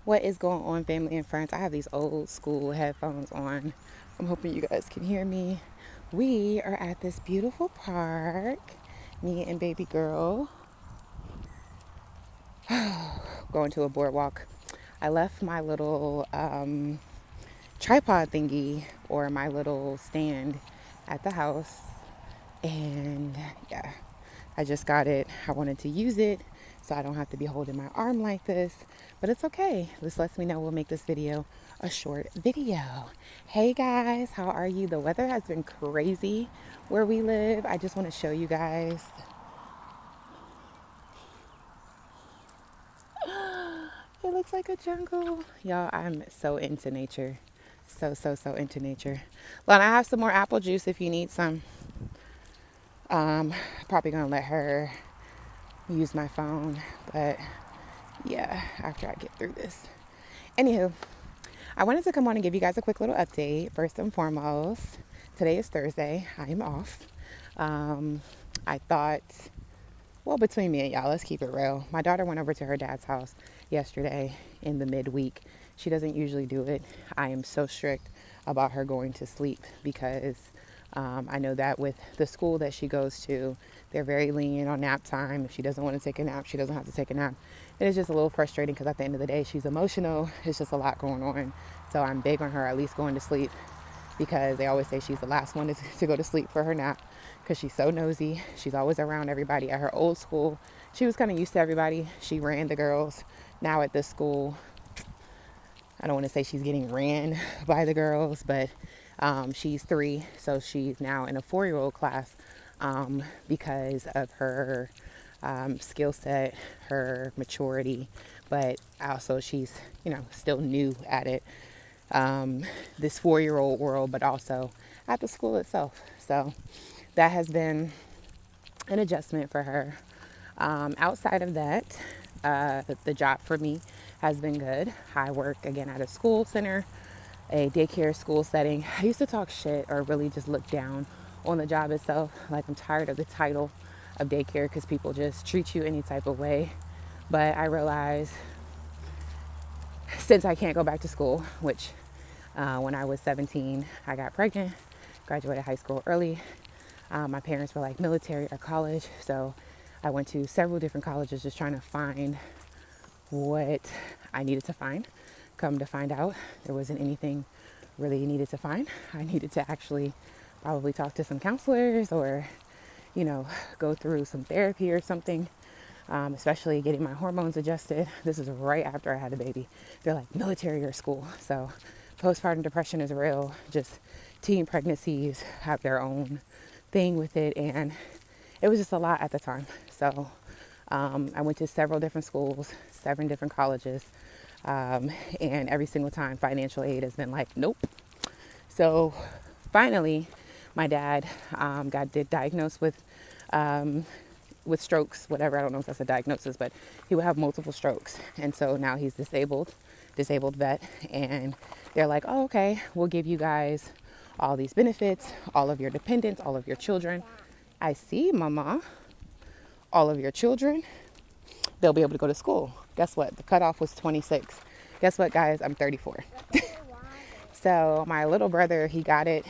What is going on, family and friends? I have these old school headphones on. I'm hoping you guys can hear me. We are at this beautiful park, me and baby girl, going to a boardwalk. I left my little tripod thingy or my little stand at the house, and yeah, I just got it. I wanted to use it so I don't have to be holding my arm like this, but it's okay. This lets me know we'll make this video a short video. Hey guys, how are you? The weather has been crazy where we live. I just want to show you guys. It looks like a jungle. Y'all, I'm so into nature. So into nature. Lana, I have some more apple juice if you need some. Probably gonna let her use my phone, but yeah, after I get through this. Anywho, I wanted to come on and give you guys a quick little update. First and foremost, today is Thursday. I am off. I thought, well, between me and y'all, let's keep it real. My daughter went over to her dad's house yesterday in the midweek. She doesn't usually do it. I am so strict about her going to sleep because I know that with the school that she goes to, they're very lenient on nap time. If she doesn't want to take a nap, she doesn't have to take a nap. It is just a little frustrating because at the end of the day, she's emotional. It's just a lot going on. So I'm big on her at least going to sleep because they always say she's the last one to go to sleep for her nap because she's so nosy. She's always around everybody. At her old school, she was kind of used to everybody. She ran the girls. Now at this school, I don't want to say she's getting ran by the girls, but she's 3, so she's now in a 4-year-old class because of her skill set, her maturity, but also she's, still new at it. This 4-year-old world, but also at the school itself. So that has been an adjustment for her. Outside of that, the job for me has been good. I work again at a school center, a daycare school setting. I used to talk shit or really just look down on the job itself. Like, I'm tired of the title of daycare because people just treat you any type of way. But I realize since I can't go back to school, which when I was 17, I got pregnant, graduated high school early. My parents were like military or college, so I went to several different colleges just trying to find what I needed to find. Come to find out, there wasn't anything really needed to find. I needed to actually probably talk to some counselors or, go through some therapy or something, especially getting my hormones adjusted. This is right after I had a baby. They're like military or school. So postpartum depression is real. Just teen pregnancies have their own thing with it. And it was just a lot at the time. So I went to several different schools, 7 different colleges. And every single time financial aid has been like, nope. So finally, my dad got diagnosed with strokes, whatever. I don't know if that's a diagnosis, but he would have multiple strokes. And so now he's disabled vet. And they're like, oh, okay, we'll give you guys all these benefits, all of your dependents, all of your children. I see, mama, all of your children, they'll be able to go to school. Guess what? The cutoff was 26. Guess what, guys? I'm 34. So my little brother, he got it.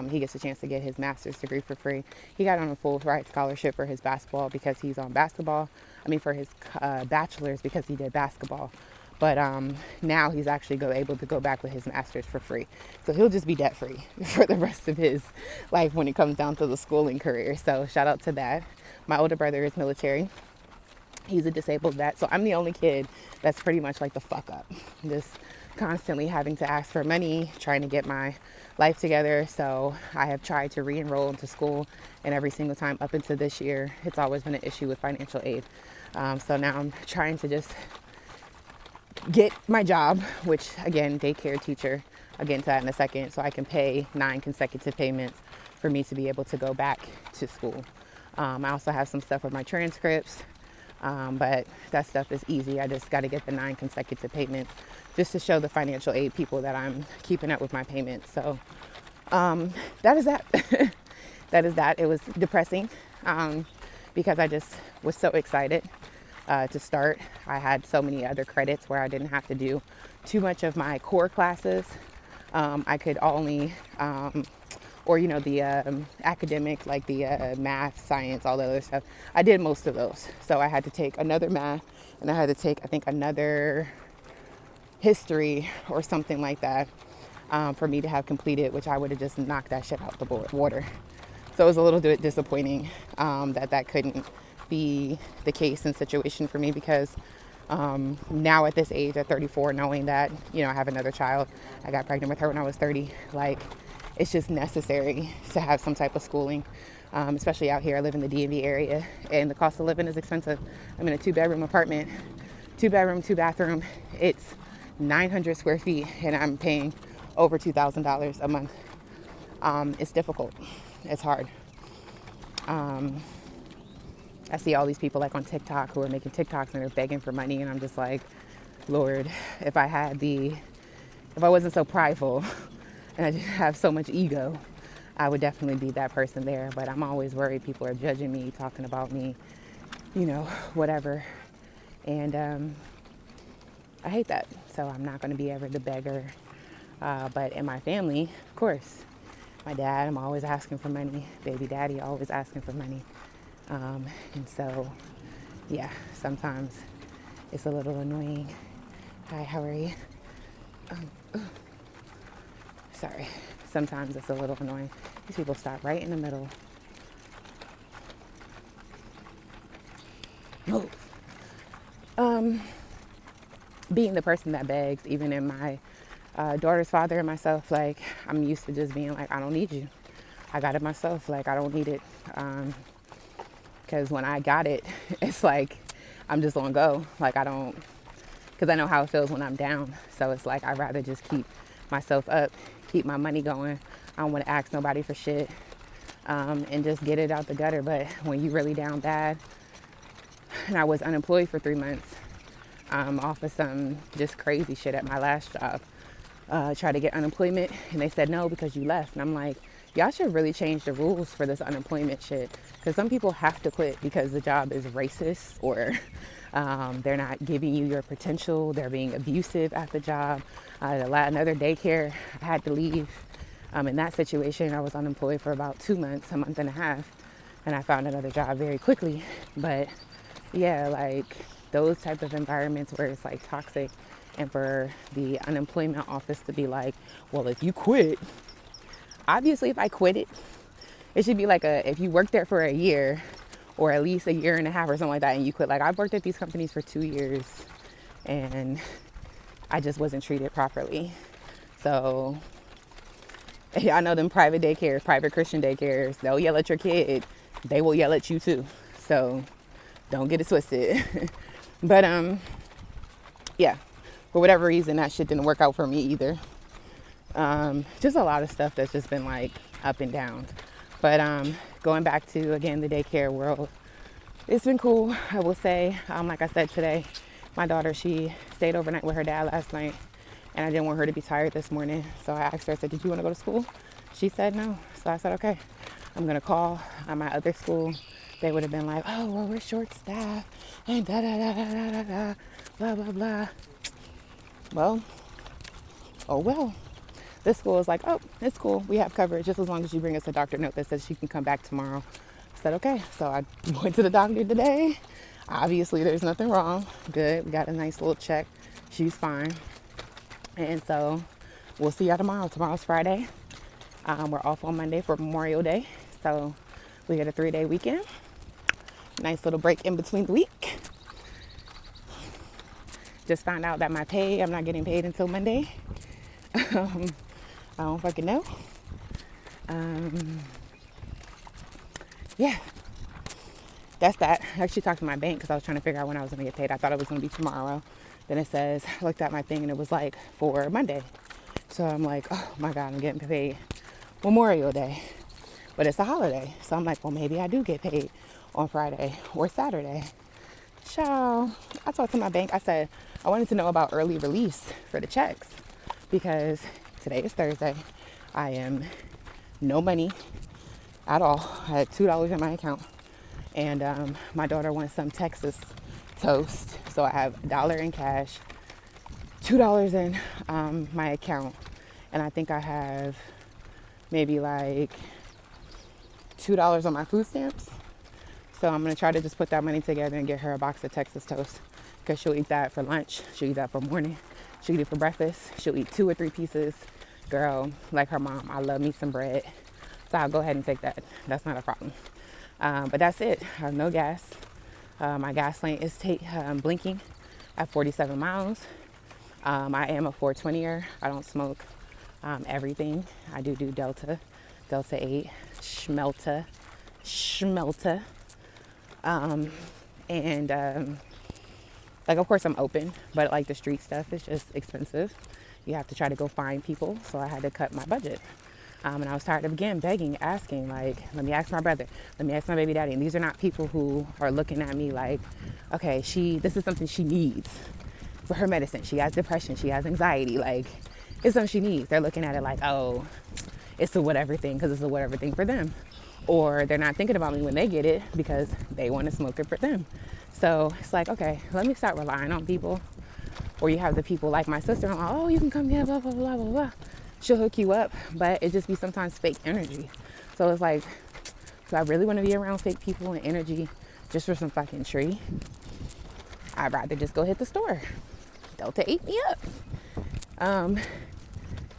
He gets a chance to get his master's degree for free. He got on a full ride scholarship for his basketball because he's on basketball. For his bachelor's because he did basketball. But now he's actually able to go back with his master's for free. So he'll just be debt free for the rest of his life when it comes down to the schooling career. So shout out to that. My older brother is military. He's a disabled vet. So I'm the only kid that's pretty much like the fuck up. Just constantly having to ask for money, trying to get my life together. So I have tried to re-enroll into school, and every single time up until this year, it's always been an issue with financial aid. So now I'm trying to just get my job, which again, daycare teacher, I'll get into that in a second, so I can pay 9 consecutive payments for me to be able to go back to school. I also have some stuff with my transcripts, but that stuff is easy. I just got to get the 9 consecutive payments just to show the financial aid people that I'm keeping up with my payments. So that is that. That is that. It was depressing because I just was so excited to start. I had so many other credits where I didn't have to do too much of my core classes. I could only, or the academic, like the math, science, all the other stuff. I did most of those. So I had to take another math, and I had to take, I think, another history or something like that for me to have completed, which I would have just knocked that shit out the water. So it was a little bit disappointing that couldn't be the case and situation for me, because now at this age, at 34, knowing that, I have another child, I got pregnant with her when I was 30, like, it's just necessary to have some type of schooling, especially out here. I live in the DMV area, and the cost of living is expensive. I'm in a 2-bedroom apartment, 2-bedroom, 2-bathroom. It's 900 square feet, and I'm paying over $2,000 a month. It's difficult. It's hard. I see all these people like on TikTok who are making TikToks and they're begging for money, and I'm just like, Lord, if I wasn't so prideful and I didn't have so much ego, I would definitely be that person there. But I'm always worried people are judging me, talking about me, whatever. And I hate that. So I'm not going to be ever the beggar. But in my family, of course, my dad, I'm always asking for money. Baby daddy, always asking for money. And so, yeah, sometimes it's a little annoying. Hi, how are you? Sorry. Sometimes it's a little annoying. These people stop right in the middle. Move. Being the person that begs, even in my daughter's father and myself, like, I'm used to just being like, I don't need you. I got it myself. Like, I don't need it. Because when I got it, it's like, I'm just gonna go. Like, because I know how it feels when I'm down. So it's like, I'd rather just keep myself up, keep my money going. I don't want to ask nobody for shit, and just get it out the gutter. But when you really down bad, and I was unemployed for 3 months, off of some just crazy shit at my last job, tried to get unemployment, and they said no because you left. And I'm like, y'all should really change the rules for this unemployment shit, because some people have to quit because the job is racist, or they're not giving you your potential. They're being abusive at the job. Another daycare, I had to leave. In that situation, I was unemployed for about 2 months, a month and a half, and I found another job very quickly. But yeah, like those type of environments where it's like toxic, and for the unemployment office to be like, well, if you quit, obviously if I quit it should be like if you work there for a year, or at least a year and a half or something like that, and you quit. Like, I've worked at these companies for 2 years, and I just wasn't treated properly. So I know them private daycares, private Christian daycares, they'll yell at your kid. They will yell at you too. So don't get it twisted. But yeah, for whatever reason, that shit didn't work out for me either. Just a lot of stuff that's just been like up and down. But going back to, again, the daycare world, it's been cool, I will say. Like I said today, my daughter, she stayed overnight with her dad last night, and I didn't want her to be tired this morning. So I asked her, I said, did you want to go to school? She said no. So I said, okay, I'm going to call my other school. They would have been like, oh, well, we're short-staffed, and da-da-da-da-da-da, blah, blah, blah. Well, oh, well. This school is like, oh, it's cool. We have coverage just as long as you bring us a doctor note that says she can come back tomorrow. I said, okay. So I went to the doctor today. Obviously, there's nothing wrong. Good. We got a nice little check. She's fine. And so we'll see y'all tomorrow. Tomorrow's Friday. We're off on Monday for Memorial Day. So we get a 3-day weekend. Nice little break in between the week. Just found out that my pay, I'm not getting paid until Monday. I don't fucking know. Yeah, that's that. I actually talked to my bank because I was trying to figure out when I was going to get paid. I thought it was going to be tomorrow. Then it says, I looked at my thing and it was like for Monday. So I'm like, oh my God, I'm getting paid Memorial Day. But it's a holiday. So I'm like, well, maybe I do get paid on Friday or Saturday. So I talked to my bank. I said, I wanted to know about early release for the checks, because today is Thursday. I am no money at all. I had $2 in my account. And my daughter wants some Texas toast. So I have $1 in cash, $2 in my account, and I think I have maybe like $2 on my food stamps. So I'm gonna try to just put that money together and get her a box of Texas toast, because she'll eat that for lunch, she'll eat that for morning, she'll eat it for breakfast, she'll eat 2 or 3 pieces. Girl, like her mom, I love me some bread. So I'll go ahead and take that. That's not a problem. But that's it. I have no gas. My gas lane is blinking at 47 miles. I am a 420er. I don't smoke everything. I do Delta 8, Schmelta. And like, of course I'm open, but like the street stuff is just expensive. You have to try to go find people. So I had to cut my budget. And I was tired of, again, begging, asking, like, let me ask my brother, let me ask my baby daddy. And these are not people who are looking at me like, okay, this is something she needs for her medicine. She has depression, she has anxiety, like, it's something she needs. They're looking at it like, oh, it's a whatever thing, because it's a whatever thing for them. Or they're not thinking about me when they get it because they want to smoke it for them. So it's like, okay, let me start relying on people. Or you have the people like my sister-in-law, oh, you can come here, blah, blah, blah, blah, blah. She'll hook you up, but it just be sometimes fake energy. So it's like, do I really want to be around fake people and energy just for some fucking tree? I'd rather just go hit the store. Delta ate me up.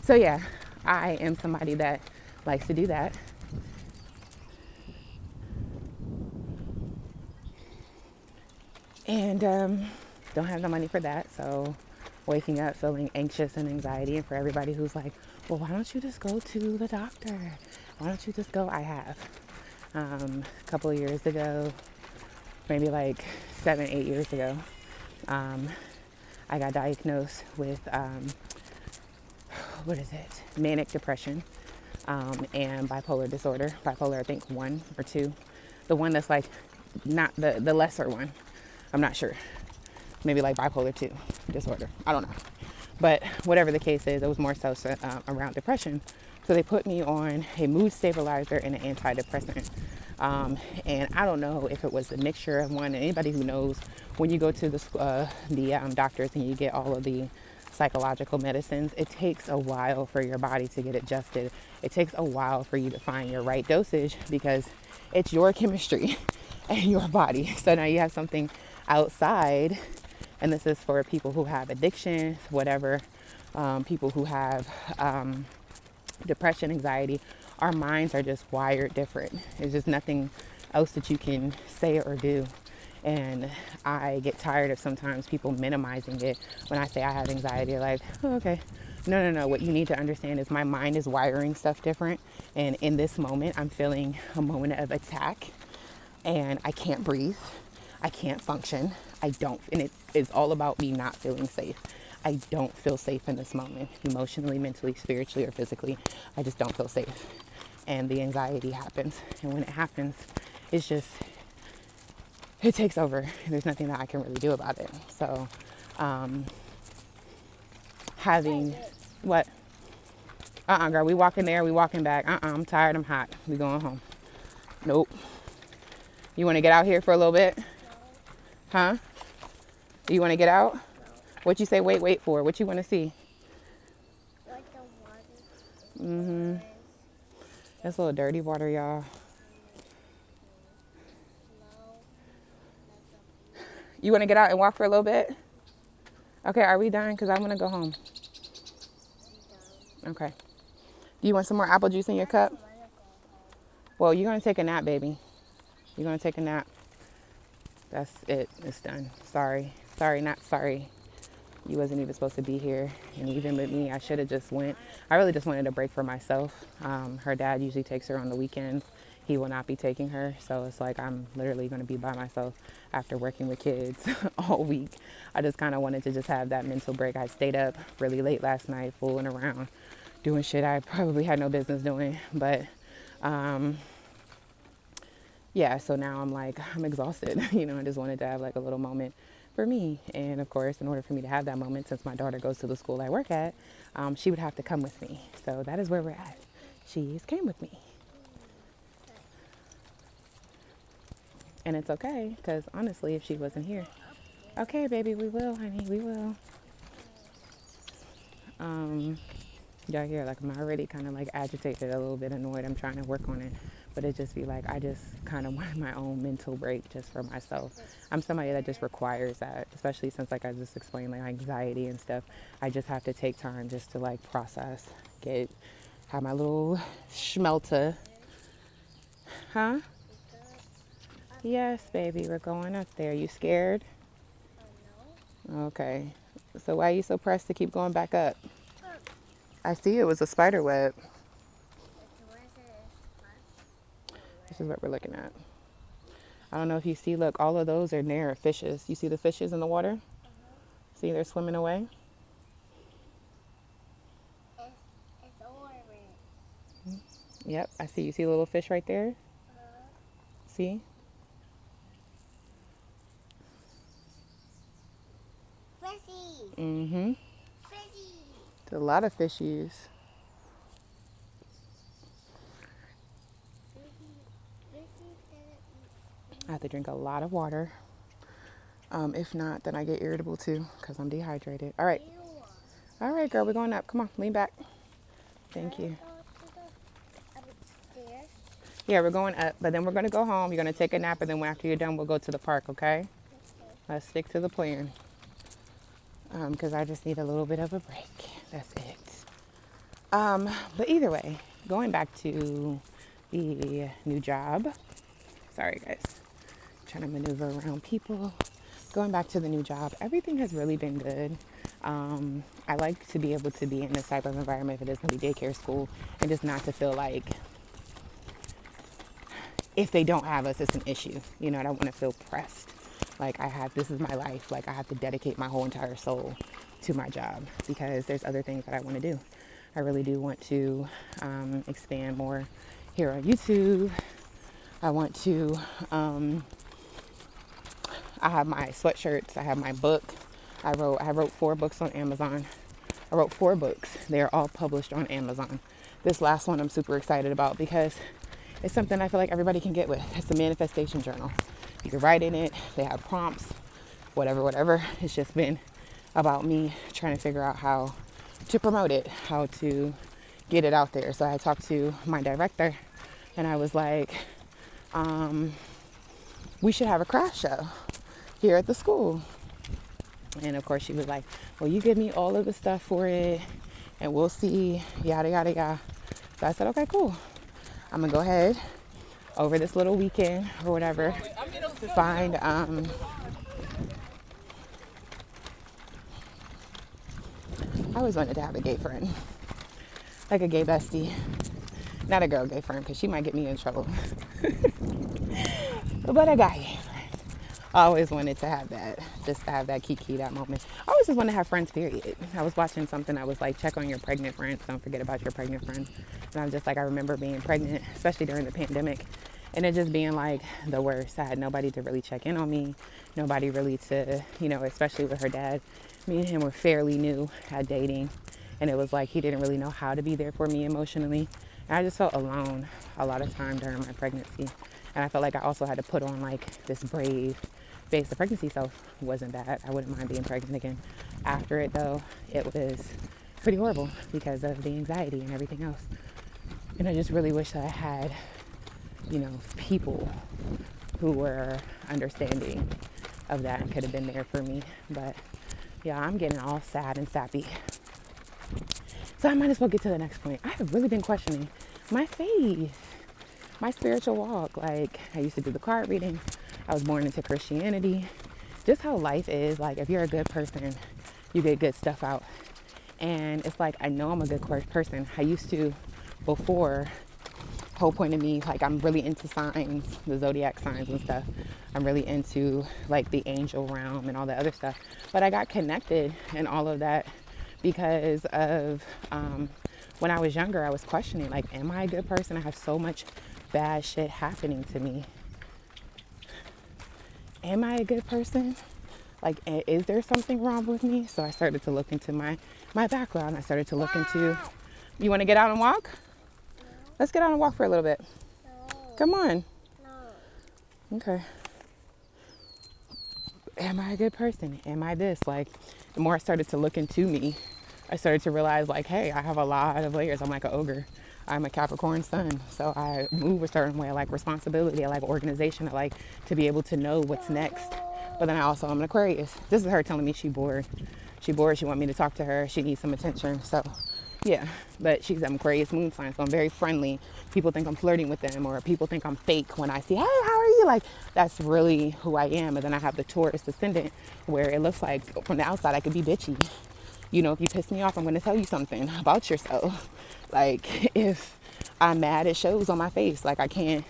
So yeah, I am somebody that likes to do that. And don't have the money for that. So waking up feeling anxious and anxiety, and for everybody who's like, well, why don't you just go to the doctor? Why don't you just go? I have. A couple of years ago, maybe like 7-8 years ago, I got diagnosed with, manic depression and bipolar disorder. Bipolar, I think 1 or 2. The one that's like not the lesser one. I'm not sure. Maybe like bipolar 2 disorder. I don't know. But whatever the case is, it was more so around depression. So they put me on a mood stabilizer and an antidepressant. And I don't know if it was a mixture of one. Anybody who knows, when you go to the doctors and you get all of the psychological medicines, it takes a while for your body to get adjusted. It takes a while for you to find your right dosage, because it's your chemistry and your body. So now you have something outside, and this is for people who have addiction, whatever, people who have depression, anxiety. Our minds are just wired different. There's just nothing else that you can say or do. And I get tired of sometimes people minimizing it. When I say I have anxiety, like, oh, okay. No. What you need to understand is my mind is wiring stuff different. And in this moment, I'm feeling a moment of attack, and I can't breathe. I can't function. And it is all about me not feeling safe. I don't feel safe in this moment, emotionally, mentally, spiritually, or physically. I just don't feel safe. And the anxiety happens. And when it happens, it's just, it takes over. There's nothing that I can really do about it. So, what? Girl, we walking there, we walking back. I'm tired, I'm hot. We going home. Nope. You want to get out here for a little bit? Huh? Do you want to get out? No. What you say wait for? What you want to see? Like the water. Mm-hmm. That's a little dirty water, y'all. You want to get out and walk for a little bit? Okay, are we done? Because I want to go home. Okay. Do you want some more apple juice in your cup? Well, you're going to take a nap, baby. You're going to take a nap. That's it. It's done. Sorry. Not sorry. You wasn't even supposed to be here. And even with me, I should have just went. I really just wanted a break for myself. Her dad usually takes her on the weekends. He will not be taking her. So it's like I'm literally going to be by myself after working with kids all week. I just kind of wanted to just have that mental break. I stayed up really late last night, fooling around, doing shit I probably had no business doing. But yeah, so now I'm exhausted. I just wanted to have like a little moment for me. And of course, in order for me to have that moment, since my daughter goes to the school I work at, she would have to come with me. So that is where we're at. She came with me. And it's okay, because honestly, if she wasn't here, Okay, baby, we will, honey, we will. Um, y'all hear, like, I'm already kind of like agitated, a little bit annoyed. I'm trying to work on it, but it just be like, I just kind of want my own mental break just for myself. I'm somebody that just requires that, especially since, like I just explained, like anxiety and stuff. I just have to take time just to like process, have my little schmelter. Huh? Yes, baby, we're going up there. You scared? Okay. So why are you so pressed to keep going back up? I see it was a spider web. This is what we're looking at. I don't know if you see, look, all of those are near fishes. You see the fishes in the water? See, they're swimming away. It's orange. Yep, I see. You see a little fish right there? See? Fishies. Mm-hmm. Fishies. There's a lot of fishies. I have to drink a lot of water. If not, then I get irritable too because I'm dehydrated. All right. All right, girl, we're going up. Come on, lean back. Thank you. Yeah, we're going up, but then we're going to go home. You're going to take a nap, and then after you're done, we'll go to the park, okay? Let's stick to the plan. Because I just need a little bit of a break. That's it. But either way, going back to the new job. Sorry, guys. Trying to maneuver around people. Going back to the new job, everything has really been good. I like to be able to be in this type of environment if it is going to be daycare school and just not to feel like if they don't have us, it's an issue. You know, I don't want to feel pressed. Like this is my life. Like I have to dedicate my whole entire soul to my job because there's other things that I want to do. I really do want to expand more here on YouTube. I want to, I have my sweatshirts. I have my book. I wrote 4 books on Amazon. I wrote 4 books. They're all published on Amazon. This last one I'm super excited about because it's something I feel like everybody can get with. It's a manifestation journal. You can write in it. They have prompts, whatever. It's just been about me trying to figure out how to promote it, how to get it out there. So I talked to my director and I was like, we should have a craft show here at the school. And of course she was like, well, you give me all of the stuff for it and we'll see, yada, yada, yada. So I said, okay, cool. I'm gonna go ahead over this little weekend or whatever, find, I always wanted to have a gay friend, like a gay bestie, not a girl gay friend, because she might get me in trouble, but a guy gay friend. I always wanted to have that, just to have that kiki, that moment. I always just want to have friends, period. I was watching something, I was like, check on your pregnant friends, don't forget about your pregnant friends. And I was just like, I remember being pregnant, especially during the pandemic, and it just being like the worst. I had nobody to really check in on me, nobody really to, you know, especially with her dad. Me and him were fairly new at dating, and it was like he didn't really know how to be there for me emotionally. And I just felt alone a lot of time during my pregnancy. And I felt like I also had to put on like this brave face. The pregnancy itself wasn't bad. I wouldn't mind being pregnant again. After it though, it was pretty horrible because of the anxiety and everything else. And I just really wish that I had, you know, people who were understanding of that and could have been there for me. But yeah, I'm getting all sad and sappy. So I might as well get to the next point. I have really been questioning my faith, my spiritual walk. Like I used to do the card readings. I was born into Christianity. Just how life is. Like if you're a good person, you get good stuff out. And it's like, I know I'm a good person. I used to, before, whole point of me, like I'm really into signs, the zodiac signs and stuff. I'm really into like the angel realm and all that other stuff. But I got connected and all of that because of when I was younger, I was questioning, like, am I a good person? I have so much bad shit happening to me. Am I a good person? Like, is there something wrong with me? So I started to look into my background. I started to look into, you want to get out and walk? No. Let's get out and walk for a little bit. No. Come on. No. Okay. am I a good person? Am I this? Like, the more I started to look into me, I started to realize, like, hey, I have a lot of layers. I'm like an ogre. I'm a Capricorn sun. So I move a certain way. I like responsibility. I like organization. I like to be able to know what's next. But then I also, I'm an Aquarius. This is her telling me she bored. She bored. She want me to talk to her. She needs some attention. So yeah, but she's an Aquarius moon sign, so I'm very friendly. People think I'm flirting with them, or people think I'm fake when I say, hey, how are you? Like, that's really who I am. And then I have the Taurus ascendant, where it looks like from the outside I could be bitchy. You know, if you piss me off, I'm going to tell you something about yourself. Like, if I'm mad, it shows on my face. Like, I can't.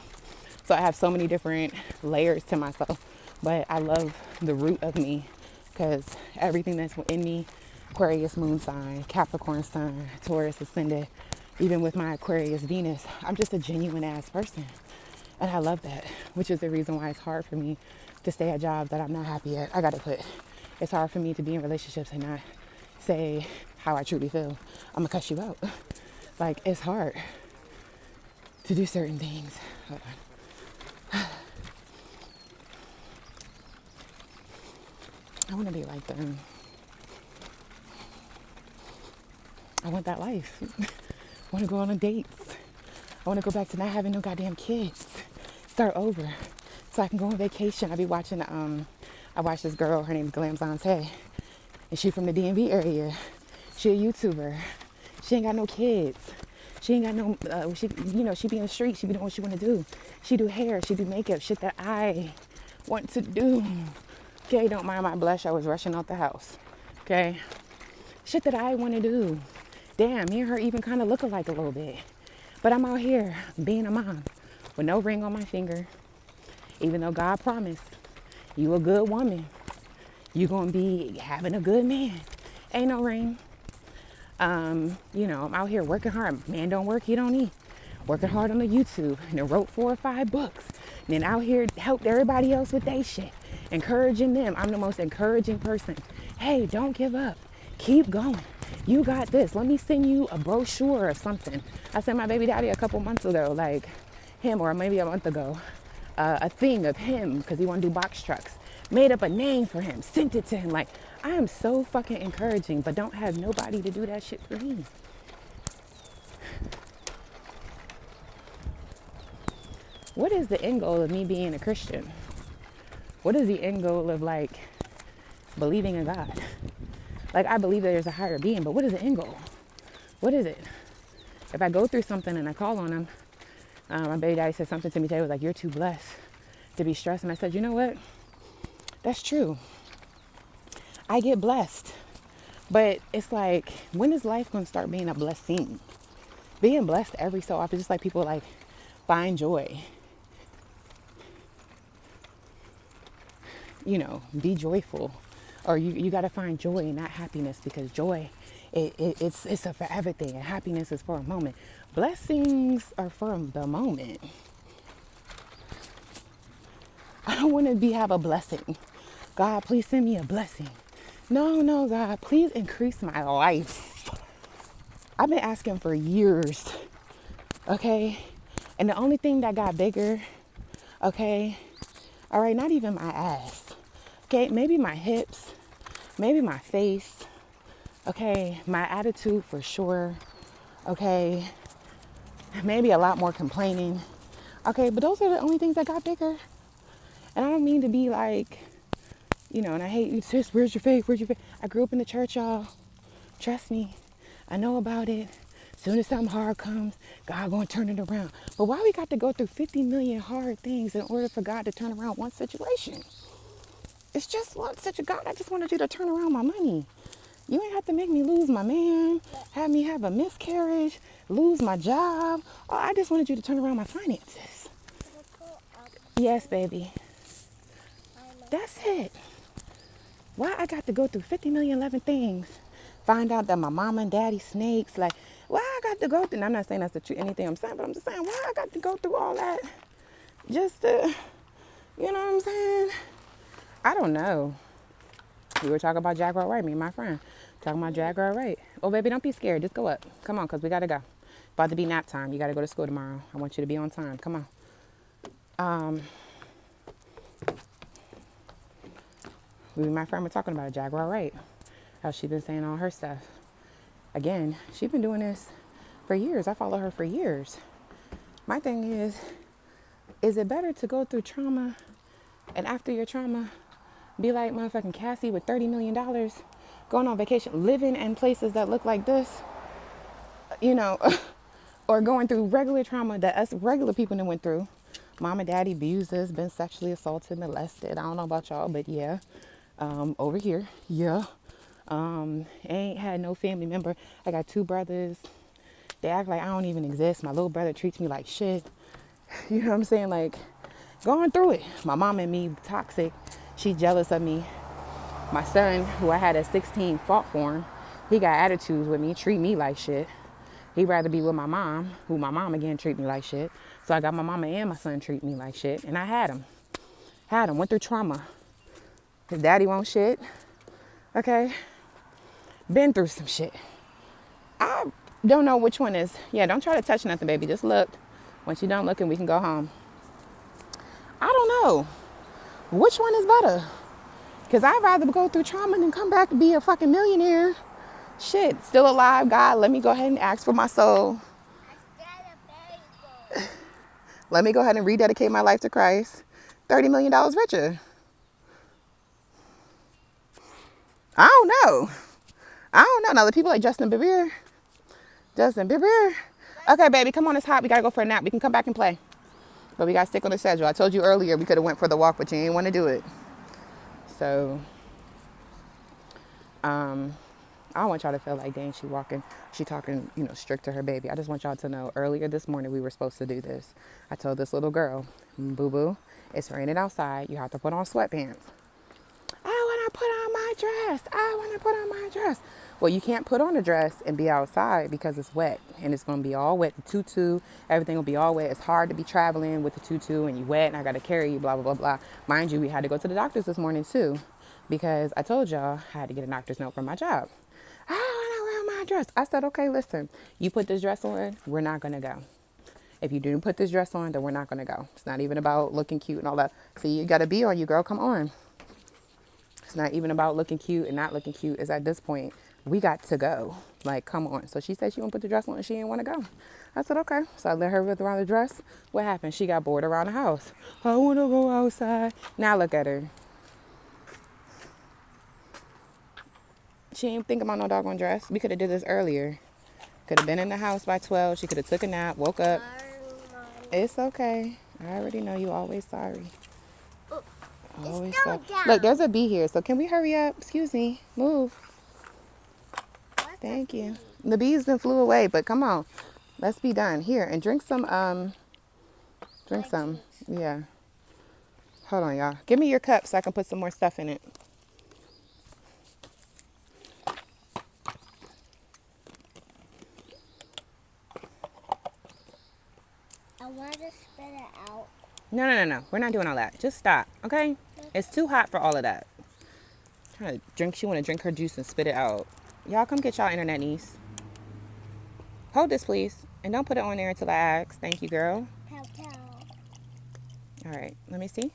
So I have so many different layers to myself. But I love the root of me, because everything that's in me, Aquarius moon sign, Capricorn sun, Taurus ascendant, even with my Aquarius Venus, I'm just a genuine ass person. And I love that, which is the reason why it's hard for me to stay at jobs that I'm not happy at. I got to put, it's hard for me to be in relationships and not say how I truly feel. I'm going to cuss you out. Like, it's hard to do certain things. Hold on. I want to be like them. I want that life. I want to go on dates. I want to go back to not having no goddamn kids. Start over. So I can go on vacation. I be watching, I watch this girl, her name's Glamzante. And she from the DMV area. She a YouTuber. She ain't got no kids. She ain't got no, she be in the street. She be doing what she want to do. She do hair. She do makeup. Shit that I want to do. Okay, don't mind my blush. I was rushing out the house. Okay. Shit that I want to do. Damn, me and her even kind of look alike a little bit. But I'm out here being a mom with no ring on my finger. Even though God promised you a good woman, you going to be having a good man. Ain't no ring. I'm out here working hard. Man don't work, he don't eat. Working hard on the YouTube. And then wrote 4 or 5 books. And then out here helped everybody else with their shit. Encouraging them. I'm the most encouraging person. Hey, don't give up. Keep going. You got this. Let me send you a brochure or something. I sent my baby daddy a couple months ago, like him, or maybe a month ago, a thing of him, because he want to do box trucks. Made up a name for him, sent it to him. Like, I am so fucking encouraging, but don't have nobody to do that shit for me. What is the end goal of me being a Christian? What is the end goal of, like, believing in God? Like, I believe that there's a higher being, but what is the end goal? What is it? If I go through something and I call on him, my baby daddy said something to me today, was like, you're too blessed to be stressed. And I said, you know what? That's true. I get blessed. But it's like, when is life going to start being a blessing? Being blessed every so often, just like people like find joy. Be joyful. Or you got to find joy and not happiness, because joy, it's a forever thing, and happiness is for a moment. Blessings are for the moment. I don't want to have a blessing. God, please send me a blessing. No, God, please increase my life. I've been asking for years, okay? And the only thing that got bigger, okay? All right, not even my ass, okay? Maybe my hips, maybe my face, okay? My attitude for sure, okay? Maybe a lot more complaining, okay? But those are the only things that got bigger. And I don't mean to be like, and I hate you, sis, where's your faith? I grew up in the church, y'all. Trust me, I know about it. As soon as something hard comes, God gonna turn it around. But why we got to go through 50 million hard things in order for God to turn around one situation? It's just such a God, I just wanted you to turn around my money. You ain't have to make me lose my man, have me have a miscarriage, lose my job. Oh, I just wanted you to turn around my finances. Yes, baby. That's it. Why I got to go through 50 million 11 things? Find out that my mama and daddy snakes. Like, why I got to go through, and I'm not saying that's the truth, anything I'm saying, but I'm just saying, why I got to go through all that just to, you know what I'm saying? I don't know. We were talking about Jaguar Wright, me and my friend. Talking about Jaguar Wright. Oh, baby, don't be scared. Just go up. Come on, because we got to go. About to be nap time. You got to go to school tomorrow. I want you to be on time. Come on. Me and my friend were talking about it, Jaguar Wright, how she been saying all her stuff. Again, she been doing this for years. I follow her for years. My thing is it better to go through trauma and after your trauma be like motherfucking Cassie with $30 million going on vacation, living in places that look like this, you know, or going through regular trauma that us regular people done went through. Mom and daddy abused us, been sexually assaulted, molested. I don't know about y'all, but yeah, over here, yeah. Ain't had no family member. I got 2 brothers. They act like I don't even exist. My little brother treats me like shit. You know what I'm saying? Like, going through it. My mom and me toxic. She jealous of me. My son, who I had at 16, fought for him. He got attitudes with me, treat me like shit. He'd rather be with my mom, who my mom again treat me like shit. So I got my mama and my son treat me like shit. And I had him. Went through trauma. His daddy won't shit. Okay? Been through some shit. I don't know which one is. Yeah, don't try to touch nothing, baby. Just look. Once you're done looking, we can go home. I don't know. Which one is better? Because I'd rather go through trauma than come back and be a fucking millionaire. Shit, still alive, God. Let me go ahead and ask for my soul. Let me go ahead and rededicate my life to Christ. $30 million richer. I don't know. Now the people like Justin Bieber. Okay, baby, come on, it's hot. We gotta go for a nap. We can come back and play. But we gotta stick on the schedule. I told you earlier we could have went for the walk, but you didn't want to do it. So, I don't want y'all to feel like, dang, she talking, strict to her baby. I just want y'all to know, earlier this morning we were supposed to do this. I told this little girl, boo-boo, it's raining outside. You have to put on sweatpants. I want to put on my dress. Well, you can't put on a dress and be outside because it's wet. And it's going to be all wet. The tutu, everything will be all wet. It's hard to be traveling with the tutu and you wet and I got to carry you, blah, blah, blah, blah. Mind you, we had to go to the doctor's this morning too because I told y'all I had to get a doctor's note from my job. I want to wear my dress. I said, okay, listen, you put this dress on, we're not going to go. If you didn't put this dress on, then we're not going to go. It's not even about looking cute and all that. See, you got to be on you, girl. Come on. It's not even about looking cute and not looking cute. It's at this point, we got to go. Like, come on. So she said she won't put the dress on and she didn't want to go. I said, okay. So I let her with around the dress. What happened? She got bored around the house. I want to go outside. Now look at her. She ain't think about no doggone dress. We could have did this earlier. Could have been in the house by 12. She could have took a nap, woke up. It's okay. I already know you always sorry. Always sorry. Look, there's a bee here. So can we hurry up? Excuse me. Move. Thank you. The bees then flew away, but come on. Let's be done. Here, and drink some. Yeah. Hold on, y'all. Give me your cup so I can put some more stuff in it. I want to spit it out. No. We're not doing all that. Just stop, okay? It's too hot for all of that. Trying to drink. She want to drink her juice and spit it out. Y'all come get y'all internet niece. Hold this, please. And don't put it on there until I ask. Thank you, girl. Pow, pow. All right. Let me see.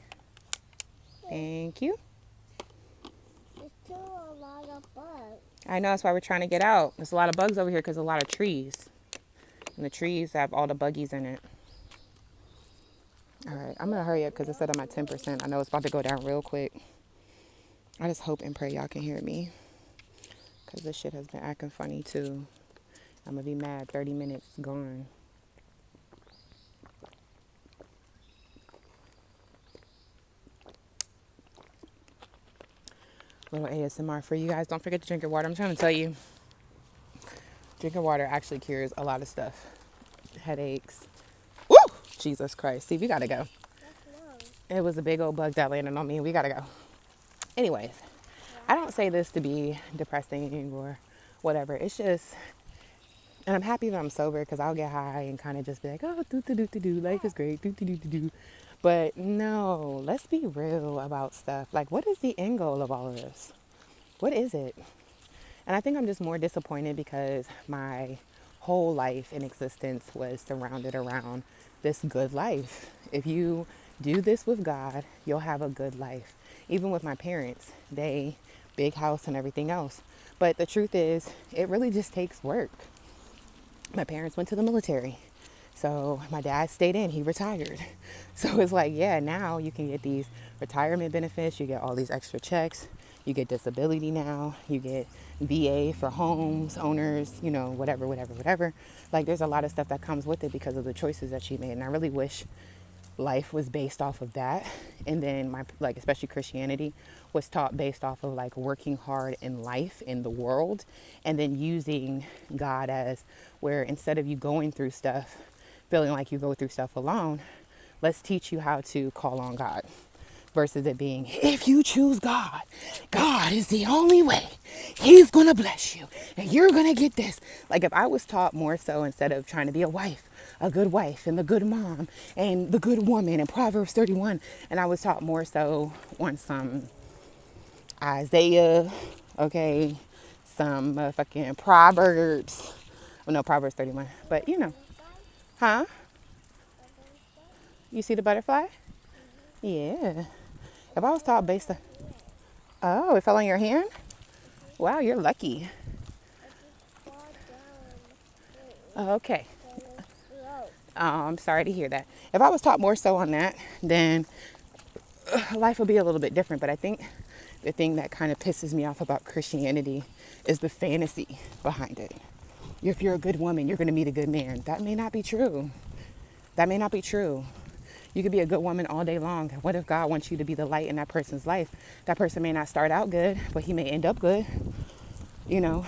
Thank you. There's still a lot of bugs. I know. That's why we're trying to get out. There's a lot of bugs over here because there's a lot of trees. And the trees have all the buggies in it. All right. I'm going to hurry up because it said I'm at 10%. I know it's about to go down real quick. I just hope and pray y'all can hear me. Because this shit has been acting funny, too. I'm going to be mad. 30 minutes gone. Little ASMR for you guys. Don't forget to drink your water. I'm trying to tell you. Drinking water actually cures a lot of stuff. Headaches. Woo! Jesus Christ. See, we got to go. It was a big old bug that landed on me. We got to go. Anyways, I don't say this to be depressing or whatever. It's just... And I'm happy that I'm sober because I'll get high and kind of just be like, oh, life is great, But no, let's be real about stuff. Like, what is the end goal of all of this? What is it? And I think I'm just more disappointed because my whole life in existence was surrounded around this good life. If you do this with God, you'll have a good life. Even with my parents, they big house and everything else. But the truth is, it really just takes work. My parents went to the military. So my dad stayed in, he retired. So it's like, yeah, now you can get these retirement benefits, you get all these extra checks, you get disability now, you get VA for homes, owners, you know, whatever, whatever, whatever. Like there's a lot of stuff that comes with it because of the choices that she made. And I really wish life was based off of that. And then my, like, especially Christianity was taught based off of like working hard in life, in the world, and then using God as where instead of you going through stuff, feeling like you go through stuff alone, let's teach you how to call on God. Versus it being, if you choose God, God is the only way. He's going to bless you and you're going to get this. Like if I was taught more so instead of trying to be a good wife and the good mom and the good woman and Proverbs 31, and I was taught more so on some Isaiah, okay, some fucking Proverbs. Well, no, Proverbs 31, but you know, huh? You see the butterfly? Yeah. If I was taught based on, oh, it fell on your hand? Wow, you're lucky. Oh, okay. Oh, I'm sorry to hear that. If I was taught more so on that, then life would be a little bit different. But I think the thing that kind of pisses me off about Christianity is the fantasy behind it. If you're a good woman, you're going to meet a good man. That may not be true. That may not be true. You could be a good woman all day long. What if God wants you to be the light in that person's life? That person may not start out good, but he may end up good. You know,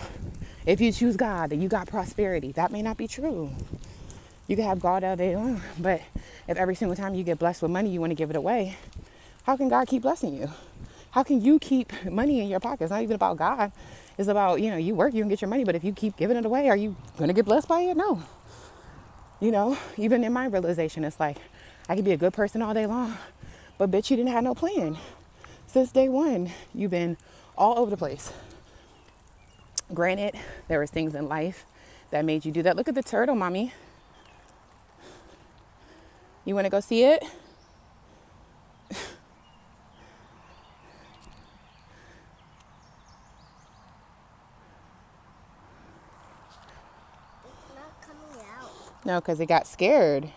if you choose God, then you got prosperity. That may not be true. You can have God all day long, but if every single time you get blessed with money, you want to give it away, how can God keep blessing you? How can you keep money in your pocket? It's not even about God. It's about, you know, you work, you can get your money, but if you keep giving it away, are you going to get blessed by it? No. You know, even in my realization, it's like, I could be a good person all day long, but bitch, you didn't have no plan. Since day one, you've been all over the place. Granted, there was things in life that made you do that. Look at the turtle, mommy. You want to go see it? It's not coming out. No, because it got scared.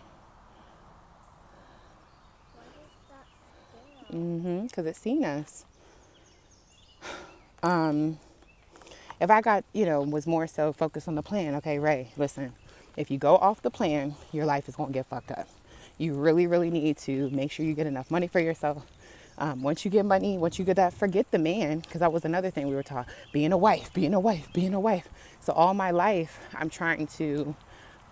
Why is that scared? Because it's seen us. If I got, you know, was more so focused on the plan, okay, Ray, listen, if you go off the plan, your life is going to get fucked up. You really, really need to make sure you get enough money for yourself. Once you get money, once you get that, forget the man, because that was another thing we were taught, being a wife, being a wife, being a wife. So all my life, I'm trying to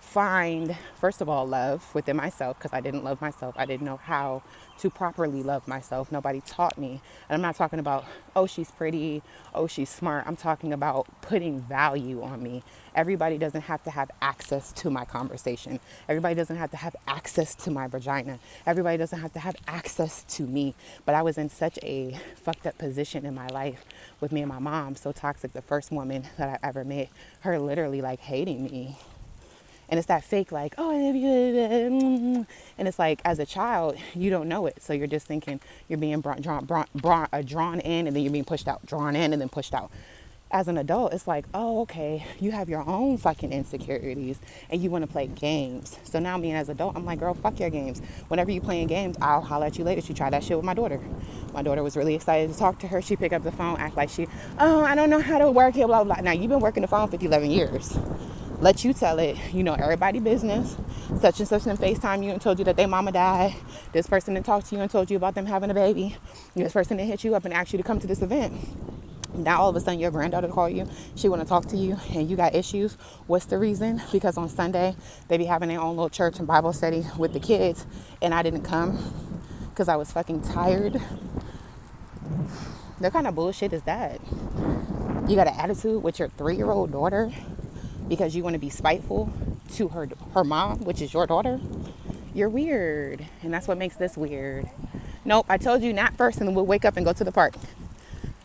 find, first of all, love within myself, because I didn't love myself. I didn't know how to properly love myself. Nobody taught me. And I'm not talking about, oh, she's pretty, oh, she's smart. I'm talking about putting value on me. Everybody doesn't have to have access to my conversation. Everybody doesn't have to have access to my vagina. Everybody doesn't have to have access to me. But I was in such a fucked up position in my life with me and my mom, so toxic. The first woman that I ever met, her literally like hating me. And it's that fake like, oh, I love you. And it's like, as a child, you don't know it. So you're just thinking you're being drawn in, and then you're being pushed out, drawn in and then pushed out. As an adult, it's like, oh, okay, you have your own fucking insecurities and you want to play games. So now me as an adult, I'm like, girl, fuck your games. Whenever you playing games, I'll holler at you later. She tried that shit with my daughter. My daughter was really excited to talk to her. She picked up the phone, act like oh, I don't know how to work it, blah, blah. Now, you've been working the phone for 11 years. Let you tell it, you know, everybody business. Such and such and FaceTime you and told you that their mama died. This person that talked to you and told you about them having a baby. This person that hit you up and asked you to come to this event. Now all of a sudden your granddaughter called you. She want to talk to you and you got issues. What's the reason? Because on Sunday they be having their own little church and Bible study with the kids, and I didn't come because I was fucking tired. What kind of bullshit is that? You got an attitude with your 3-year-old daughter because you want to be spiteful to her mom, which is your daughter? You're weird, and that's what makes this weird. Nope, I told you nap first and then we'll wake up and go to the park.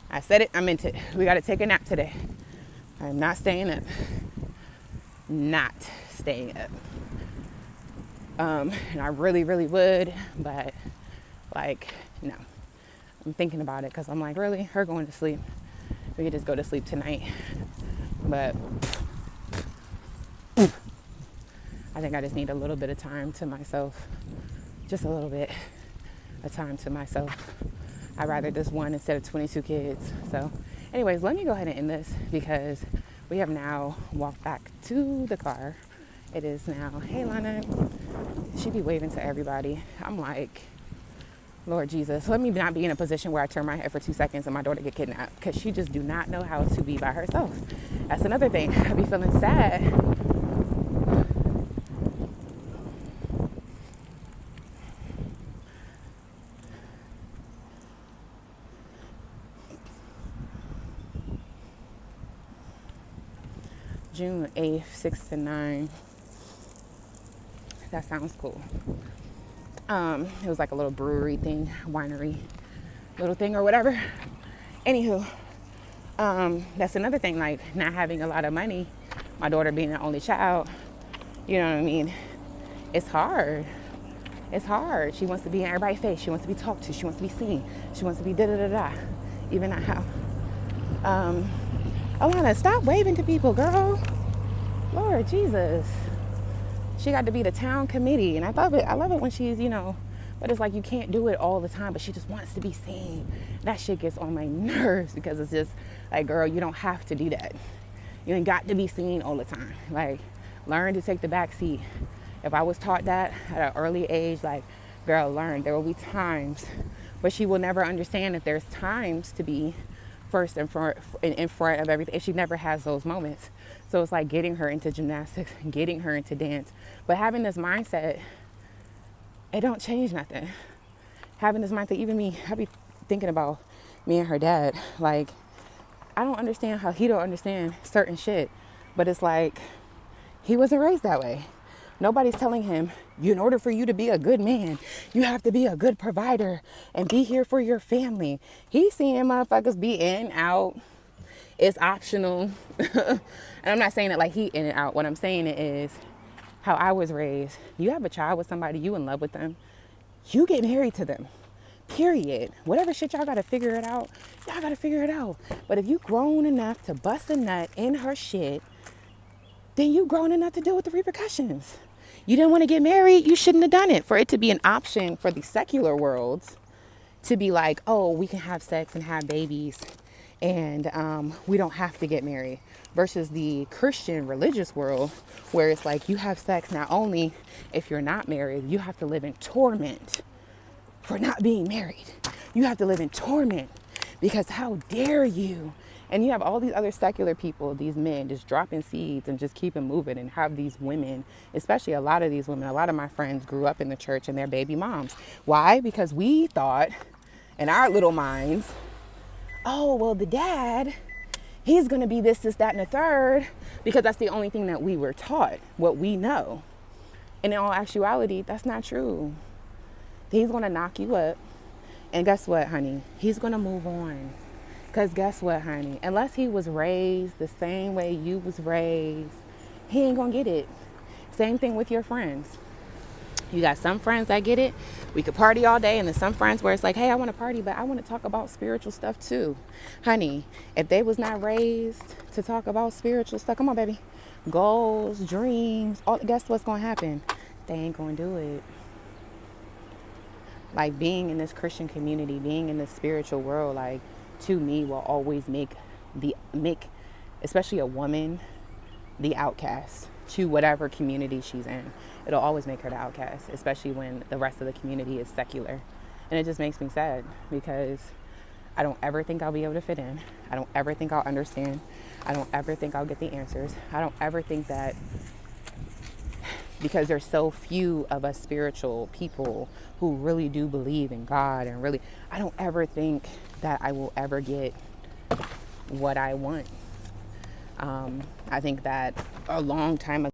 I said it, I meant it. We got to take a nap today. I'm not staying up. Not staying up. And I really, really would, but like, no. I'm thinking about it because I'm like, really? Her going to sleep? We could just go to sleep tonight. But I think I just need a little bit of time to myself. Just a little bit of time to myself. I'd rather just one instead of 22 kids. So anyways, let me go ahead and end this because we have now walked back to the car. It is now, hey Lana, she be waving to everybody. I'm like, Lord Jesus, let me not be in a position where I turn my head for 2 seconds and my daughter get kidnapped because she just do not know how to be by herself. That's another thing. I be feeling sad. June 8th, 6 to 9. That sounds cool. It was like a little brewery thing, winery little thing or whatever. Anywho, that's another thing, like not having a lot of money, my daughter being the only child, you know what I mean? It's hard. It's hard. She wants to be in everybody's face. She wants to be talked to. She wants to be seen. She wants to be da-da-da-da. Even at how. Alana, stop waving to people, girl. Lord Jesus. She got to be the town committee, and I love it. I love it when she's, but it's like you can't do it all the time, but she just wants to be seen. That shit gets on my nerves because it's just like, girl, you don't have to do that. You ain't got to be seen all the time. Like, learn to take the back seat. If I was taught that at an early age, like, girl, learn. There will be times, but she will never understand that there's times to be first in front of everything. And she never has those moments. So it's like getting her into gymnastics, getting her into dance. But having this mindset, it don't change nothing. Having this mindset, even me, I be thinking about me and her dad. Like, I don't understand how he don't understand certain shit. But it's like, he wasn't raised that way. Nobody's telling him, in order for you to be a good man, you have to be a good provider and be here for your family. He's seeing motherfuckers be in, out. It's optional. And I'm not saying it like he in and out. What I'm saying is how I was raised. You have a child with somebody, you in love with them, you get married to them. Period. Whatever shit y'all gotta figure it out, y'all gotta figure it out. But if you grown enough to bust a nut in her shit, then you grown enough to deal with the repercussions. You didn't want to get married, you shouldn't have done it. For it to be an option for the secular worlds to be like, oh, we can have sex and have babies and we don't have to get married, versus the Christian religious world where it's like you have sex not only if you're not married, you have to live in torment for not being married. You have to live in torment because how dare you? And you have all these other secular people, these men just dropping seeds and just keeping moving, and have these women, especially a lot of these women, a lot of my friends grew up in the church and they're baby moms. Why? Because we thought in our little minds, oh, well, the dad, he's going to be this, that, and the third, because that's the only thing that we were taught, what we know. And in all actuality, that's not true. He's going to knock you up. And guess what, honey? He's going to move on. Because guess what, honey? Unless he was raised the same way you was raised, he ain't going to get it. Same thing with your friends. You got some friends that get it. We could party all day. And then some friends where it's like, hey, I want to party, but I want to talk about spiritual stuff too. Honey, if they was not raised to talk about spiritual stuff, come on, baby. Goals, dreams, guess what's going to happen? They ain't going to do it. Like, being in this Christian community, being in this spiritual world, like, to me will always make especially a woman, the outcast to whatever community she's in. It'll always make her the outcast, especially when the rest of the community is secular. And it just makes me sad because I don't ever think I'll be able to fit in. I don't ever think I'll understand. I don't ever think I'll get the answers. I don't ever think that, because there's so few of us spiritual people who really do believe in God and really, I don't ever think that I will ever get what I want. I think that a long time ago,